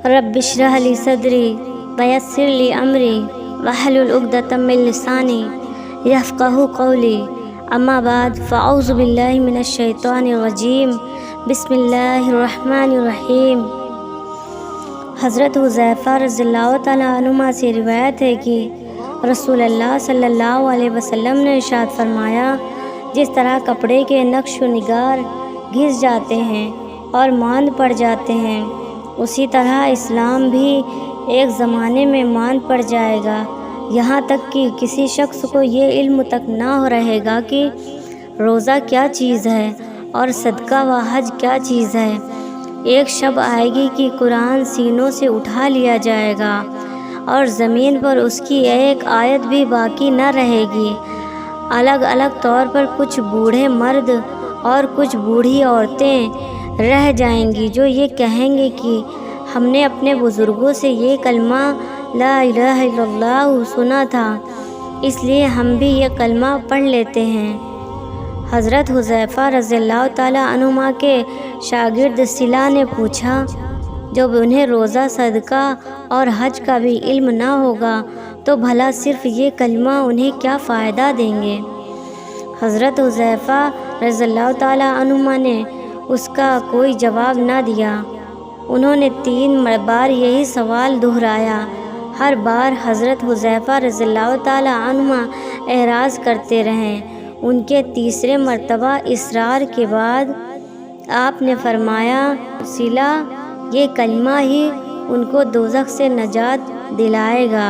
رب اشرح لی صدری ویسر لی امری واحلل عقدۃ من لسانی یفقہوا قولی، اما بعد فاعوذ باللہ من الشیطان الرجیم، بسم اللہ الرحمن الرحیم۔ حضرت حذیفہ رضی اللہ تعالیٰ عنہما سے روایت ہے کہ رسول اللہ صلی اللہ علیہ وسلم نے ارشاد فرمایا، جس طرح کپڑے کے نقش و نگار گھس جاتے ہیں اور ماند پڑ جاتے ہیں، اسی طرح اسلام بھی ایک زمانے میں ماند پڑ جائے گا، یہاں تک کہ کسی شخص کو یہ علم تک نہ رہے گا کہ روزہ کیا چیز ہے اور صدقہ و حج کیا چیز ہے۔ ایک شب آئے گی کہ قرآن سینوں سے اٹھا لیا جائے گا اور زمین پر اس کی ایک آیت بھی باقی نہ رہے گی۔ الگ الگ طور پر کچھ بوڑھے مرد اور کچھ بوڑھی عورتیں رہ جائیں گی جو یہ کہیں گے کہ ہم نے اپنے بزرگوں سے یہ کلمہ لا الہ الا اللہ سنا تھا، اس لیے ہم بھی یہ کلمہ پڑھ لیتے ہیں۔ حضرت حذیفہ رضی اللہ تعالیٰ عنہما کے شاگرد صلہ نے پوچھا، جب انہیں روزہ، صدقہ اور حج کا بھی علم نہ ہوگا تو بھلا صرف یہ کلمہ انہیں کیا فائدہ دیں گے؟ حضرت حذیفہ رضی اللہ تعالیٰ عنہما نے اس کا کوئی جواب نہ دیا۔ انہوں نے 3 بار یہی سوال دہرایا۔ ہر بار حضرت حذیفہ رضی اللہ تعالیٰ عنہما اعراض کرتے رہے۔ ان کے تیسرے مرتبہ اصرار کے بعد آپ نے فرمایا، صلہ، یہ کلمہ ہی ان کو دوزخ سے نجات دلائے گا۔